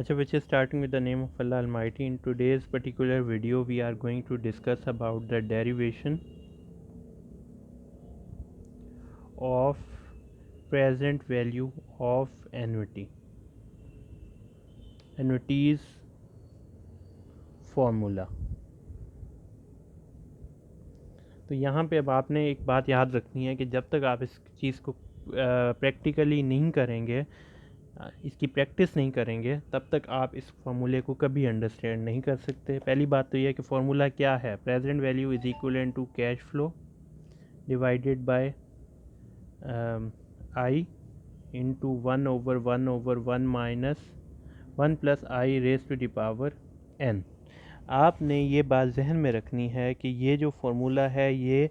Acha, which is starting with the name of Allah Almighty. In today's particular video, we are going to discuss about the derivation of present value of annuity. Annuities formula. तो यहाँ पे अब आपने एक बात याद रखनी है कि जब तक आप इस चीज़ को प्रैक्टिकली नहीं करेंगे, इसकी प्रैक्टिस नहीं करेंगे, तब तक आप इस फार्मूले को कभी अंडरस्टैंड नहीं कर सकते। पहली बात तो यह है कि फार्मूला क्या है। Present value is equal to cash flow divided by I into 1/1/1 minus 1 plus I raise to the power N. आपने ये बात जहन में रखनी है कि ये जो फार्मूला है ये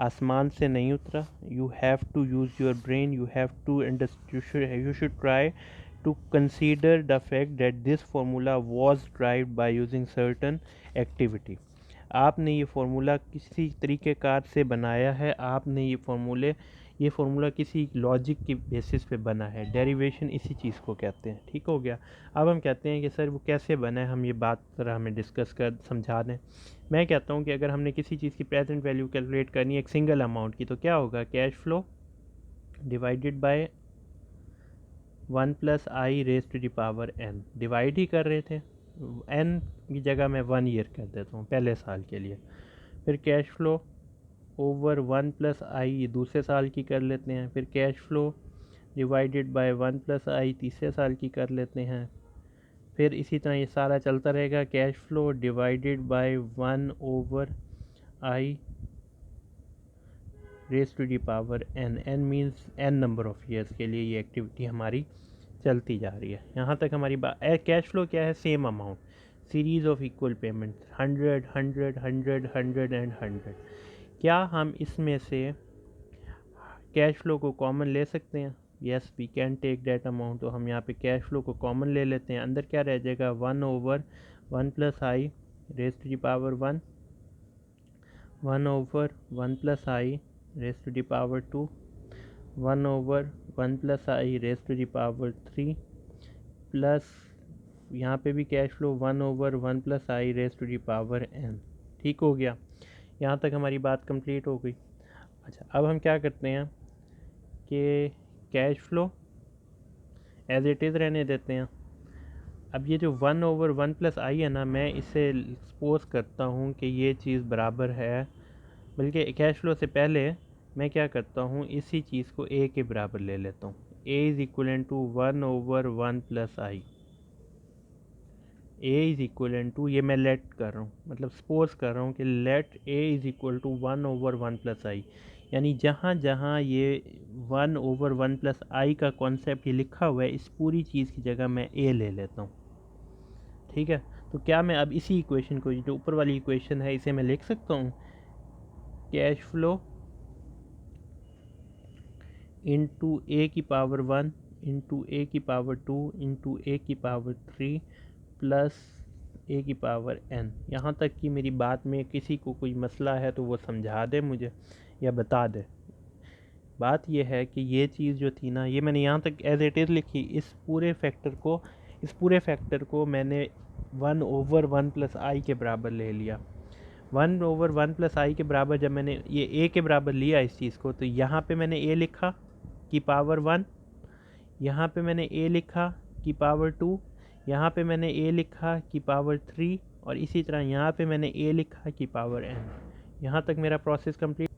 आसमान से नहीं उतरा। You have to use your brain, you have to you should try to consider the fact that this formula was derived by using certain activity। आपने ये फार्मूला किसी तरीक़ेकार से बनाया है, आपने ये फार्मूला किसी लॉजिक की बेसिस पे बना है। डेरिवेशन इसी चीज़ को कहते हैं। ठीक हो गया। अब हम कहते हैं कि सर वो कैसे बना है, हम ये बात ज़रा हमें डिस्कस कर समझा दें। मैं कहता हूँ कि अगर हमने किसी चीज़ की प्रेजेंट वैल्यू कैलकुलेट करनी है एक सिंगल अमाउंट की, तो क्या होगा, cash flow divided by 1 plus I raise to the power N. Divide ही कर रहे थे, एन की जगह मैं 1 ईयर कर देता हूँ पहले साल के लिए। फिर cash flow over 1 plus I दूसरे साल की कर लेते हैं। फिर cash flow divided by 1 plus I तीसरे साल की कर लेते हैं। फिर इसी तरह ये सारा चलता रहेगा। Cash flow divided by 1 over I raise to the power N. N means N number of years के लिए ये एक्टिविटी हमारी चलती जा रही है। यहाँ तक हमारी बात। कैश फ्लो क्या है, same amount, series of equal payment, 100 100 100 100 and 100। क्या हम इसमें से कैश फ्लो को कॉमन ले सकते हैं? Yes, we can take that amount. तो हम यहाँ पे कैश फ्लो को कॉमन ले लेते हैं। अंदर क्या रह जाएगा, 1 over 1 plus I raise to the power 1, 1 over 1 plus I raise to the power 2, 1 over 1 plus I raise to the power 3, plus यहाँ पे भी cash flow 1 over 1 plus I raise to the power N. ठीक हो गया। यहाँ तक हमारी बात कंप्लीट हो गई। अच्छा, अब हम क्या करते हैं कि cash flow as it is रहने देते हैं। अब ये जो 1 ओवर 1 प्लस आई है ना, मैं इसे सपोज करता हूँ कि ये चीज़ बराबर है, बल्कि कैश फ्लो से पहले मैं क्या करता हूँ, इसी चीज़ को ए के बराबर ले लेता हूँ। A is equal to 1 over 1 plus I. A is equal to, ये मैं लेट कर रहा हूँ, मतलब सपोज कर रहा हूँ कि let A is equal to 1 over 1 plus I. यानी जहाँ जहाँ ये 1 ओवर 1 प्लस आई का कॉन्सेप्ट ये लिखा हुआ है, इस पूरी चीज़ की जगह मैं ए ले लेता हूँ। ठीक है। तो क्या मैं अब इसी इक्वेशन को, जो ऊपर वाली इक्वेशन है, इसे मैं लिख सकता हूँ कैश फ्लो इंटू ए की पावर 1 इंटू ए की पावर 2 इंटू ए की पावर 3 प्लस ए की पावर एन। यहाँ तक कि मेरी बात में किसी को कोई मसला है तो वो समझा दे मुझे या बता दे। बात ये है कि ये चीज़ जो थी ना, ये मैंने यहाँ तक एज इट इज़ लिखी। इस पूरे फैक्टर को मैंने 1 ओवर 1 प्लस आई के बराबर ले लिया। 1 ओवर 1 प्लस आई के बराबर जब मैंने ये ए के बराबर लिया इस चीज़ को, तो यहाँ पे मैंने ए लिखा की पावर 1, यहाँ पे मैंने ए लिखा की पावर 2, यहाँ पे मैंने ए लिखा की पावर 3, और इसी तरह यहाँ पे मैंने ए लिखा की पावर एन। यहाँ तक मेरा प्रोसेस कंप्लीट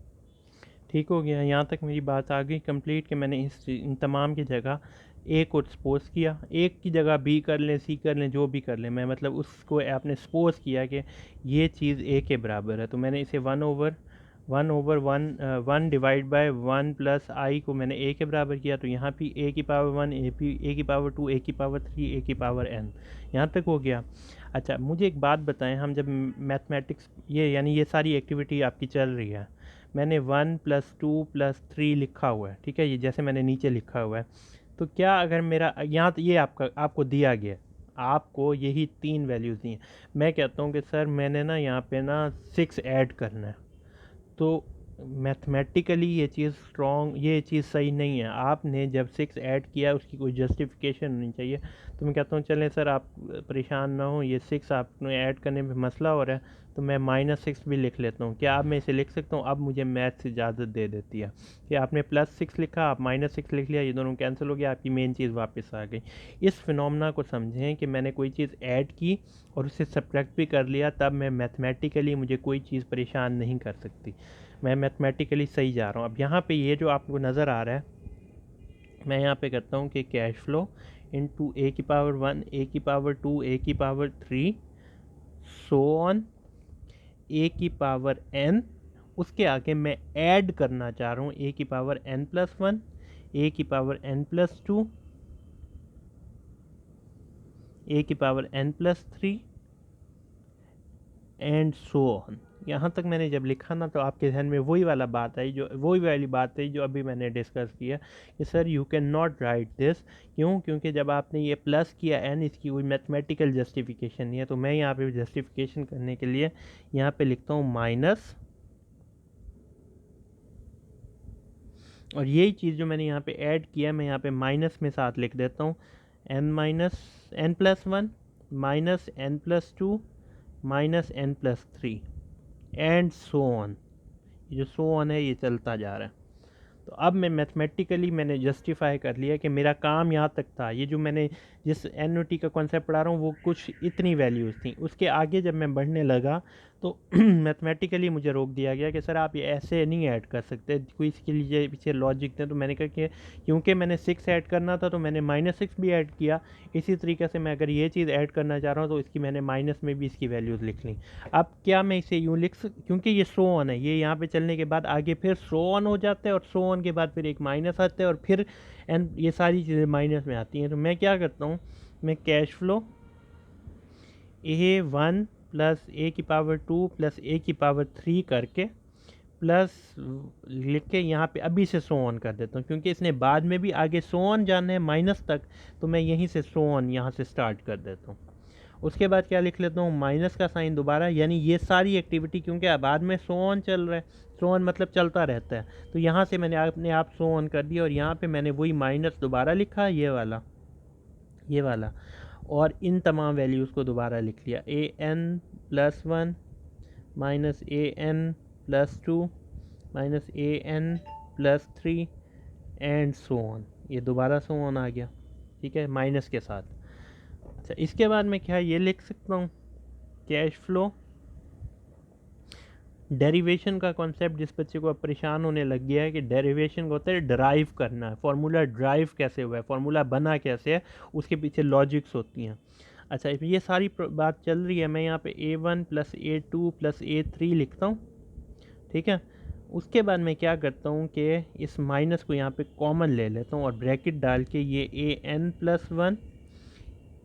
ठीक हो गया। यहाँ तक मेरी बात आ गई कंप्लीट कि मैंने इन तमाम की जगह ए को सपोज किया। एक की जगह बी कर लें, सी कर लें, जो भी कर लें, मैं मतलब उसको आपने सपोज किया कि ये चीज़ ए के बराबर है। तो मैंने इसे 1 over 1 divide by 1 plus I को मैंने ए के बराबर किया। तो यहाँ भी ए की पावर 1, ए की पावर 2, ए की पावर 3, ए की पावर एन। यहाँ तक हो गया। अच्छा, मुझे एक बात बताएं, हम जब मैथमेटिक्स यानी ये सारी एक्टिविटी आपकी चल रही है, मैंने 1 प्लस 2 प्लस 3 लिखा हुआ है, ठीक है, ये जैसे मैंने नीचे लिखा हुआ है। तो क्या अगर मेरा यहाँ तो ये आपको दिया गया, आपको यही 3 वैल्यूज़ दी हैं। मैं कहता हूँ कि सर मैंने ना यहाँ पे ना 6 ऐड करना है, तो मैथमेटिकली ये चीज़ स्ट्रॉन्ग, ये चीज़ सही नहीं है। आपने जब 6 ऐड किया उसकी कोई जस्टिफिकेशन होनी चाहिए। तो मैं कहता हूँ चलें सर आप परेशान ना हो, ये 6 आपने ऐड करने में मसला हो रहा है तो मैं -6 भी लिख लेता हूँ। क्या आप मैं इसे लिख सकता हूँ? अब मुझे मैथ से इजाज़त दे देती है कि आपने +6 लिखा, आप -6 लिख लिया, ये दोनों कैंसिल हो गया, आपकी मेन चीज़ वापस आ गई। इस फिनोमेना को समझें कि मैंने कोई चीज़ ऐड की और उसे सब्ट्रैक्ट भी कर लिया, तब मैं मैथमेटिकली मुझे कोई चीज़ परेशान नहीं कर सकती। मैं मैथमेटिकली सही जा रहा हूँ। अब यहाँ पे ये जो आपको नज़र आ रहा है, मैं यहाँ पे करता हूँ कि कैश फ्लो इनटू a की पावर 1, a की पावर 2, a की पावर 3, सो ऑन a की पावर n। उसके आगे मैं ऐड करना चाह रहा हूँ a की पावर n+1, a की पावर n+2, a की power n+3 and so on. यहाँ तक मैंने जब लिखा ना तो आपके ध्यान में वही वाली बात आई जो अभी मैंने डिस्कस किया कि sir you can not right this. क्यों? क्योंकि जब आपने ये प्लस किया एन, इसकी कोई मैथमेटिकल जस्टिफिकेशन नहीं है। तो मैं यहाँ पे जस्टिफिकेशन करने के लिए यहाँ पे लिखता हूँ माइनस, और यही चीज़ जो मैंने यहाँ पे ऐड किया मैं यहाँ पे माइनस में साथ लिख देता हूँ, n+1 minus n+2 minus n+3 and so on. ये जो सो ऑन है ये चलता जा रहा है। तो अब मैं मैथमेटिकली मैंने जस्टिफाई कर लिया कि मेरा काम यहाँ तक था। ये जो मैंने जिस एनयूटी का कॉन्सेप्ट पढ़ा रहा हूँ वो कुछ इतनी वैल्यूज़ थी। उसके आगे जब मैं बढ़ने लगा तो मैथमेटिकली मुझे रोक दिया गया कि सर आप ये ऐसे नहीं ऐड कर सकते, कोई इसके लिए पीछे लॉजिक थे। तो मैंने कहा कि क्योंकि मैंने 6 ऐड करना था तो मैंने -6 भी ऐड किया। इसी तरीके से मैं अगर ये चीज़ ऐड करना चाह रहा हूँ तो इसकी मैंने माइनस में भी इसकी वैल्यूज़ लिख ली। अब क्या मैं इसे यूँ क्योंकि ये सो ऑन है, ये यहाँ पे चलने के बाद आगे फिर सो ऑन हो जाता है और सो ऑन के बाद फिर एक माइनस आता है और फिर एन, ये सारी चीज़ें माइनस में आती हैं। तो मैं क्या करता हूँ, मैं cash flow a1 plus a की पावर 2 प्लस a की पावर 3 करके प्लस लिख के यहाँ पे अभी से सो ऑन कर देता हूँ, क्योंकि इसने बाद में भी आगे सो ऑन जाना है माइनस तक। तो मैं यहीं से सो ऑन यहाँ से स्टार्ट कर देता हूँ। उसके बाद क्या लिख लेता हूँ, माइनस का साइन दोबारा, यानी ये सारी एक्टिविटी क्योंकि बाद में सो ऑन चल रहा है, सो ऑन मतलब चलता रहता है। तो यहाँ से मैंने अपने आप सो ऑन कर दिया और यहाँ पे मैंने वही माइनस दोबारा लिखा, ये वाला, और इन तमाम वैल्यूज़ को दोबारा लिख लिया, an+1 minus an+2 minus an+3 and so on. ये दोबारा सो ऑन आ गया, ठीक है, माइनस के साथ। अच्छा, इसके बाद मैं क्या ये लिख सकता हूँ, कैश फ्लो डेरिवेशन का कॉन्सेप्ट जिस बच्चे को अब परेशान होने लग गया है कि डेरिवेशन को होता है ड्राइव करना है, फार्मूला ड्राइव कैसे हुआ है, फार्मूला बना कैसे है, उसके पीछे लॉजिक्स होती हैं। अच्छा, ये सारी बात चल रही है, मैं यहाँ पे a1 plus a2 plus a3 लिखता हूँ, ठीक है। उसके बाद मैं क्या करता हूँ कि इस माइनस को यहाँ पे कॉमन ले लेता हूँ और ब्रैकेट डाल के ये an+1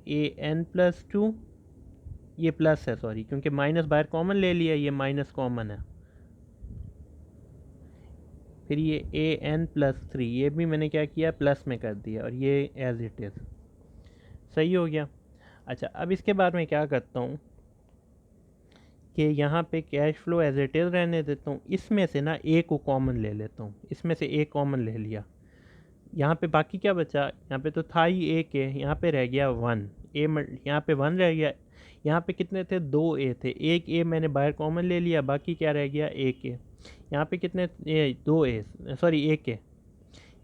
an+2, ये प्लस है सॉरी, क्योंकि माइनस बाहर कॉमन ले लिया, ये माइनस कॉमन है, फिर ये an+3 ये भी मैंने क्या किया प्लस में कर दिया और ये एज इट इज़ सही हो गया। अच्छा, अब इसके बाद मैं क्या करता हूँ कि यहाँ पे cash flow as it is रहने देता हूँ, इसमें से ना ए को कॉमन ले लेता हूँ, इसमें से ए कॉमन ले लिया, यहाँ पे बाकी क्या बचा, यहाँ पे तो था ही ए के, यहाँ पे रह गया 1 ए, यहाँ पे 1 रह गया, यहाँ पे कितने थे, 2 ए थे, एक ए मैंने बाहर कॉमन ले लिया, बाकी क्या रह गया, ए के। यहाँ पे कितने 2 ए, सॉरी ए के,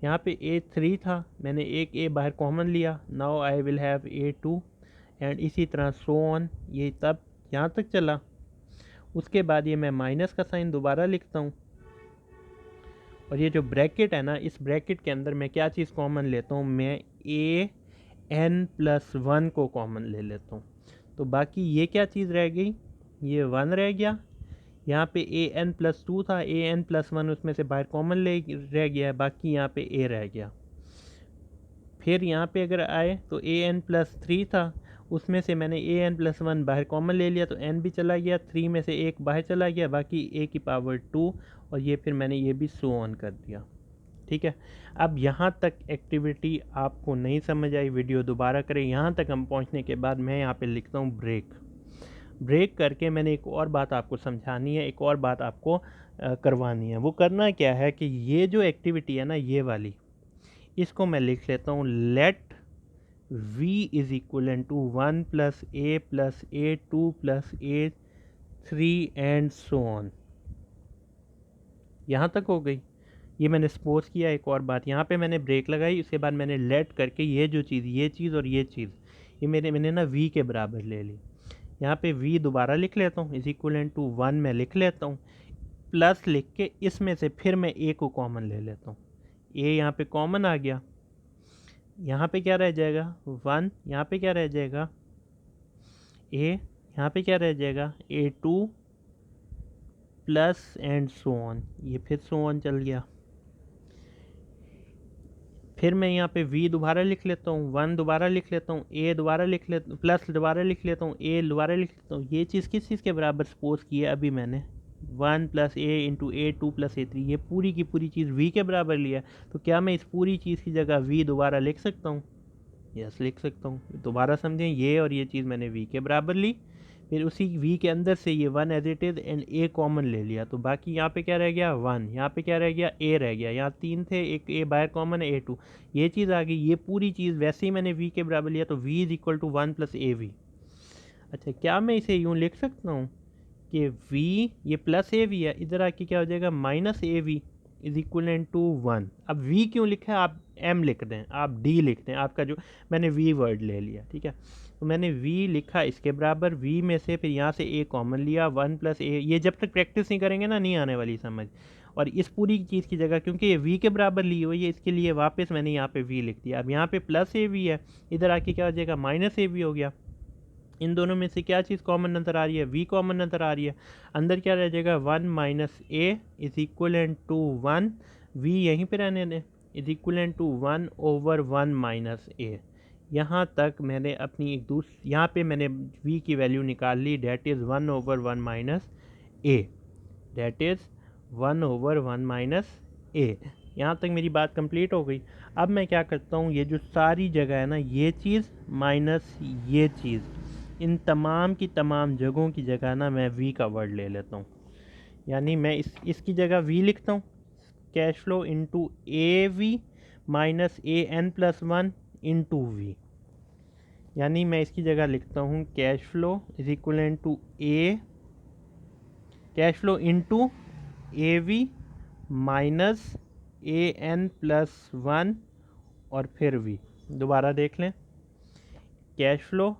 यहाँ पे a3 था, मैंने एक ए बाहर कॉमन लिया, now I will have a2 and इसी तरह सो ऑन, ये तब यहाँ तक चला। उसके बाद ये मैं माइनस का साइन दोबारा लिखता हूँ और ये जो ब्रैकेट है ना, इस ब्रैकेट के अंदर मैं क्या चीज़ कॉमन लेता हूँ, मैं an+1 को कॉमन ले लेता हूँ। तो बाकी ये क्या चीज़ रह गई, ये 1 रह गया, यहाँ पे an+2 था, an+1 उसमें से बाहर कॉमन ले रह गया है, बाकी यहाँ पे a रह गया। फिर यहाँ पे अगर आए तो an+3 था, उसमें से मैंने an+1 बाहर कॉमन ले लिया तो n भी चला गया, 3 में से एक बाहर चला गया, बाकी a की पावर 2 और ये फिर मैंने ये भी सो ऑन कर दिया, ठीक है। अब यहाँ तक एक्टिविटी आपको नहीं समझ आई, वीडियो दोबारा करें। यहाँ तक हम पहुँचने के बाद मैं यहाँ पे लिखता हूँ ब्रेक करके मैंने एक और बात आपको समझानी है, एक और बात आपको करवानी है। वो करना क्या है कि ये जो एक्टिविटी है ना, ये वाली, इसको मैं लिख लेता हूँ let v is equal to 1 plus a 2 plus a 3 and so on. यहाँ तक हो गई। ये मैंने सपोज किया। एक और बात, यहाँ पे मैंने ब्रेक लगाई, उसके बाद मैंने लेट करके ये जो चीज़, ये चीज़ और ये चीज़, ये मैंने ना v के बराबर ले ली। यहाँ पे v दोबारा लिख लेता हूँ, इज इक्वल टू 1 मैं लिख लेता हूँ, प्लस लिख के इसमें से फिर मैं a को कॉमन ले लेता हूँ। a यहाँ पे कॉमन आ गया, यहाँ पे क्या रह जाएगा 1, यहाँ पे क्या रह जाएगा a, यहाँ पे क्या रह जाएगा a2 plus and so on. ये फिर सो ऑन चल गया। फिर मैं यहाँ पे v दोबारा लिख लेता हूँ, 1 दोबारा लिख लेता हूँ, a दोबारा लिख लेता हूँ, प्लस दोबारा लिख लेता हूँ, a दोबारा लिख लेता हूँ। ये चीज़ किस चीज़ के बराबर सपोज की है अभी मैंने, 1 plus A into A 2 plus a 3, ये पूरी की पूरी चीज़ v के बराबर लिया। तो क्या मैं इस पूरी चीज़ की जगह v दोबारा लिख सकता हूँ? यस, लिख सकता हूँ। दोबारा समझें, ये और ये चीज़ मैंने v के बराबर ली, फिर उसी v के अंदर से ये 1 as it is and a common ले लिया। तो बाकी यहाँ पे क्या रह गया 1, यहाँ पे क्या रह गया a रह गया, यहाँ 3 थे, एक a बाहर कॉमन है a2, ये चीज़ आ गई। ये पूरी चीज़ वैसे ही मैंने v के बराबर लिया, तो v is equal to 1 plus a v. अच्छा, क्या मैं इसे यूँ लिख सकता हूँ कि v, ये प्लस ए वी है, इधर आके क्या हो जाएगा minus a v is equal to 1। अब v क्यों लिखा है, आप m लिख दें, आप d लिख दें, आपका जो मैंने v वर्ड ले लिया, ठीक है। तो मैंने v लिखा इसके बराबर, v में से फिर यहाँ से a कॉमन लिया, 1 प्लस ए। ये जब तक प्रैक्टिस नहीं करेंगे ना, नहीं आने वाली समझ। और इस पूरी चीज़ की जगह, क्योंकि ये v के बराबर ली हुई है, इसके लिए वापस मैंने यहाँ पे v लिख दिया। अब यहाँ पे प्लस ए वी है, इधर आके क्या हो जाएगा माइनस ए वी हो गया। इन दोनों में से क्या चीज़ कॉमन नज़र आ रही है, v कॉमन नज़र आ रही है। अंदर क्या रह जाएगा 1 minus A is equal to 1, v यहीं पे रहने दें, is equal to 1 over 1 minus A. यहाँ तक मैंने अपनी एक दूसरी, यहाँ पे मैंने v की वैल्यू निकाल ली, that is 1 over 1 minus A, that is 1 over 1 minus A. यहाँ तक मेरी बात कंप्लीट हो गई। अब मैं क्या करता हूँ, ये जो सारी जगह है ना, ये चीज़ माइनस ये चीज़, इन तमाम की तमाम जगहों की जगह ना मैं v का वर्ड ले लेता हूँ। यानी मैं इसकी जगह v लिखता हूँ, cash flow into a v minus a n plus 1 into v. यानी मैं इसकी जगह लिखता हूँ cash flow is equal to a, cash flow into a v minus a n plus 1 और फिर v। दोबारा देख लें, कैश फ्लो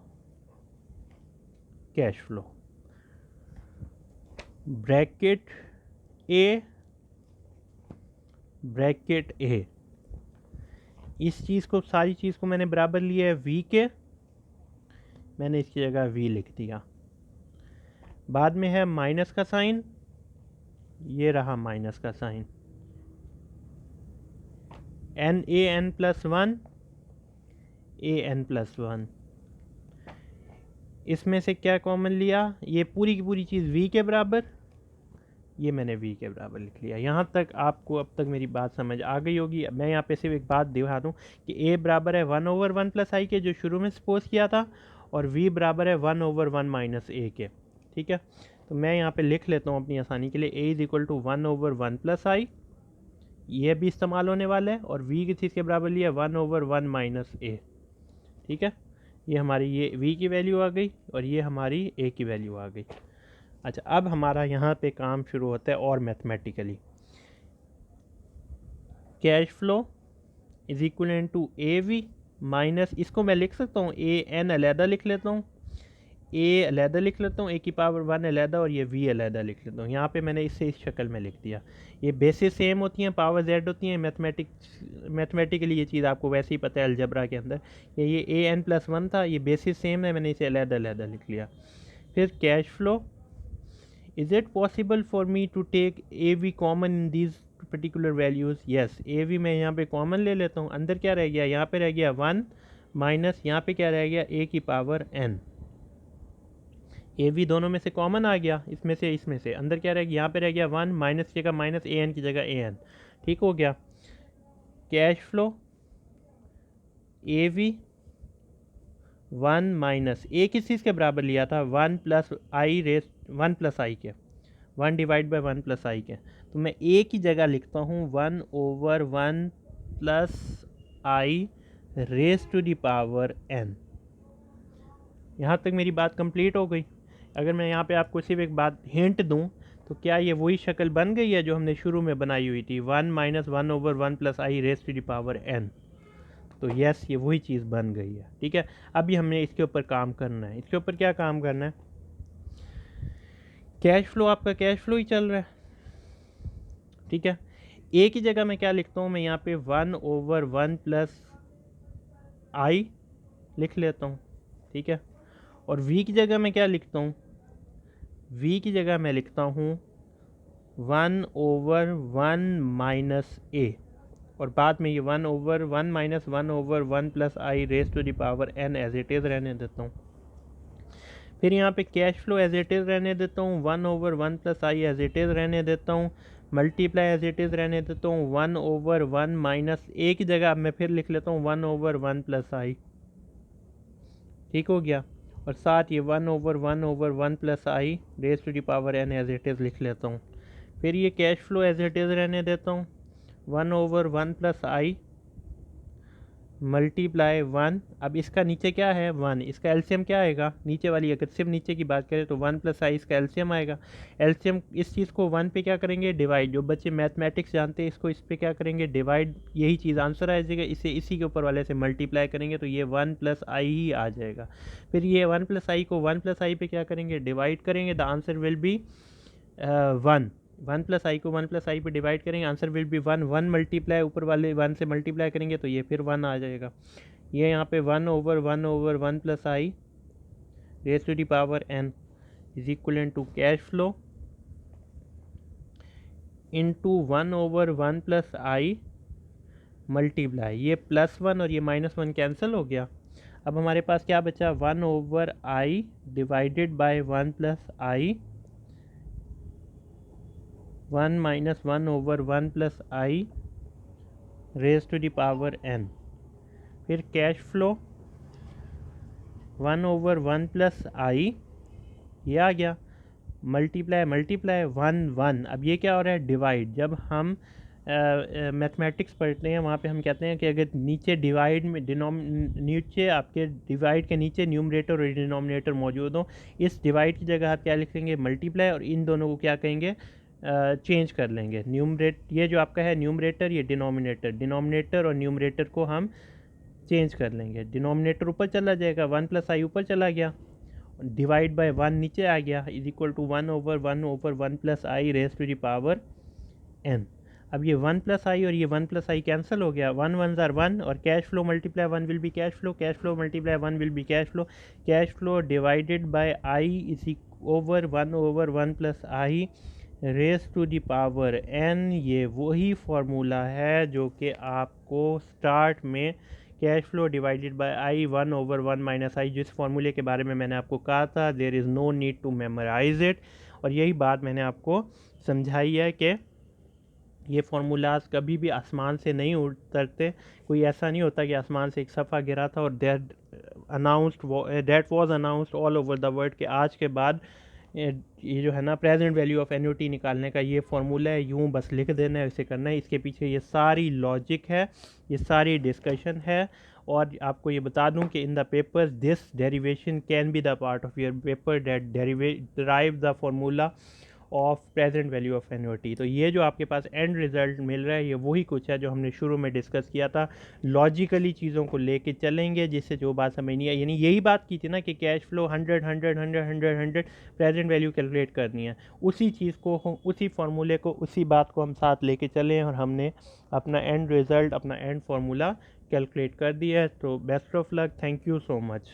ब्रैकेट ए, इस चीज़ को, सारी चीज़ को मैंने बराबर लिया है v के, मैंने इसकी जगह v लिख दिया। बाद में है माइनस का साइन, ये रहा माइनस का sign, n a n plus 1 a n plus 1। इसमें से क्या कॉमन लिया, ये पूरी की पूरी चीज़ v के बराबर, ये मैंने v के बराबर लिख लिया। यहाँ तक आपको अब तक मेरी बात समझ आ गई होगी। मैं यहाँ पे सिर्फ एक बात दिखा दूँ कि a बराबर है 1 ओवर 1 प्लस आई के, जो शुरू में सपोज किया था, और v बराबर है 1 ओवर 1 माइनस ए के, ठीक है। तो मैं यहाँ पे लिख लेता हूँ अपनी आसानी के लिए, a is equal to 1 over 1 plus आई, ये भी इस्तेमाल होने वाला है, और v किस चीज़ के बराबर लिया 1 ओवर 1 माइनस ए, ठीक है। ये हमारी ये v की वैल्यू आ गई और ये हमारी a की वैल्यू आ गई। अच्छा, अब हमारा यहाँ पे काम शुरू होता है और mathematically. Cash flow is equal to a v minus, इसको मैं लिख सकता हूँ ए एन अलहदा लिख लेता हूँ, ए अलहदा लिख लेता हूँ, ए की पावर 1 अलहदा, और ये वी अलहदा लिख लेता हूँ। यहाँ पे मैंने इससे इस शक्ल में लिख दिया। ये बेसिस सेम होती हैं, पावर जेड होती हैं। मैथमेटिकली ये चीज़ आपको वैसे ही पता है अलजबरा के अंदर, ये ए एन प्लस 1 था, ये बेसिस सेम है, मैंने इसे अलहदा अलहदा लिख लिया। फिर cash flow, is it possible for me to take a v common in these particular values? Yes, a v मैं यहाँ पे कॉमन ले लेता हूँ। अंदर क्या रह गया, यहाँ पे रह गया 1 माइनस, यहाँ पे क्या रह गया ए की पावर n। ए वी दोनों में से कॉमन आ गया, इसमें से अंदर क्या रह गया, यहाँ पे रह गया 1 माइनस की जगह माइनस ए एन की जगह ए एन, ठीक हो गया। Cash flow A V 1 minus A किस चीज़ के बराबर लिया था, 1 प्लस आई के, 1 डिवाइड बाई 1 प्लस आई के, तो मैं ए की जगह लिखता हूँ 1/1 plus I raise to the power n. यहाँ तक मेरी बात कंप्लीट हो गई। अगर मैं यहाँ पे आपको सिर्फ एक बात हिंट दूँ तो क्या ये वही शक्ल बन गई है जो हमने शुरू में बनाई हुई थी, 1 - 1/1 plus I raise to the power n. तो यस, ये वही चीज़ बन गई है। ठीक है, अभी हमने इसके ऊपर काम करना है। इसके ऊपर क्या काम करना है? कैश फ्लो, आपका कैश फ्लो ही चल रहा है। ठीक है, ए की जगह मैं क्या लिखता हूँ, मैं यहाँ पे 1/1 प्लस आई लिख लेता हूँ। ठीक है, और वी की जगह मैं क्या लिखता हूँ, वी की जगह मैं लिखता हूँ 1/1 माइनस ए, और बाद में ये 1/1 - 1/1 plus I raise to the power n as it is रहने देता हूँ। फिर यहाँ पे cash flow as it is रहने देता हूँ, 1/1 plus i as it is रहने देता हूँ, मल्टीप्लाई एज इट इज़ रहने देता हूँ, 1/1 माइनस ए की जगह अब मैं फिर लिख लेता हूँ 1/1 प्लस आई। ठीक हो गया, और साथ ये 1/1 plus I raise to the power n as it is लिख लेता हूँ। फिर ये cash flow as it is रहने देता हूँ, 1/1 प्लस आई मल्टीप्लाई 1। अब इसका नीचे क्या है, 1, इसका एलसीएम क्या आएगा, नीचे वाली अगर सिर्फ नीचे की बात करें तो 1 प्लस आई इसका एलसीएम आएगा। एलसीएम इस चीज़ को 1 पे क्या करेंगे, डिवाइड। जो बच्चे मैथमेटिक्स जानते हैं इसको इस पे क्या करेंगे, डिवाइड। यही चीज़ आंसर आ जाएगा, इसे इसी के ऊपर वाले से मल्टीप्लाई करेंगे तो ये 1 प्लस आई ही आ जाएगा। फिर ये 1 प्लस आई को 1 प्लस आई पे क्या करेंगे, डिवाइड करेंगे। The answer will be 1 plus I को 1 प्लस आई पे डिवाइड करेंगे, आंसर विल बी 1 मल्टीप्लाई ऊपर वाले 1 से मल्टीप्लाई करेंगे तो ये फिर 1 आ जाएगा। ये यहाँ पे 1/1 plus I raise to the power n is equal to cash flow into 1/1 plus i multiply, ये +1 और ये -1 कैंसिल हो गया। अब हमारे पास क्या बचा, 1/i divided by 1 plus i, 1 - 1/1 plus I raise to the power n। फिर कैश फ्लो 1/1 प्लस आई, ये आ गया, मल्टीप्लाई 1/1। अब ये क्या हो रहा है, डिवाइड। जब हम मैथमेटिक्स पढ़ते हैं वहाँ पे हम कहते हैं कि अगर नीचे डिवाइड में नीचे आपके डिवाइड के नीचे न्यूमरेटर और डिनोमिनेटर मौजूद हो, इस डिवाइड की जगह आप क्या लिखेंगे, मल्टीप्लाई, और इन दोनों को क्या कहेंगे, चेंज कर लेंगे। ये जो आपका है न्यूमरेटर, ये डिनोमिनेटर और न्यूमरेटर को हम चेंज कर लेंगे। डिनोमिनेटर ऊपर चला जाएगा, 1 प्लस आई ऊपर चला गया, डिवाइड बाय 1 नीचे आ गया, is equal to 1/1 plus I raise to the power n। अब ये 1 प्लस आई और ये 1 प्लस आई कैंसिल हो गया, 1 1 ज़ार 1, और cash flow multiply 1 will be cash flow, cash flow multiply 1 will be cash flow divided by i is over 1/1 plus I raise to the power n। ये वही फार्मूला है जो कि आपको स्टार्ट में cash flow divided by I 1/1 minus I, जिस फार्मूले के बारे में मैंने आपको कहा था, there is no need to memorise it. और यही बात मैंने आपको समझाई है कि ये फार्मूलाज कभी भी आसमान से नहीं उतरते। कोई ऐसा नहीं होता कि आसमान से एक सफ़ा गिरा था और that was announced all over the world कि आज के बाद ये जो है ना प्रेजेंट वैल्यू ऑफ एन्युटी निकालने का ये फार्मूला है, यूँ बस लिख देना है, इसे करना है। इसके पीछे ये सारी लॉजिक है, ये सारी डिस्कशन है। और आपको ये बता दूं कि in the paper this derivation can be the part of your paper that derive the formula of present value of annuity. तो ये जो आपके पास एंड रिजल्ट मिल रहा है ये वही कुछ है जो हमने शुरू में डिस्कस किया था। लॉजिकली चीज़ों को लेके चलेंगे जिससे जो बात समझ नहीं है, यानी यही बात की थी ना कि cash flow 100 100 100 100 100 present value calculate करनी है। उसी चीज़ को, उसी फार्मूले को, उसी बात को हम साथ लेके चले और हमने अपना एंड रिजल्ट, अपना एंड फार्मूला कैलकुलेट कर दिया है। तो best of luck, thank you so much.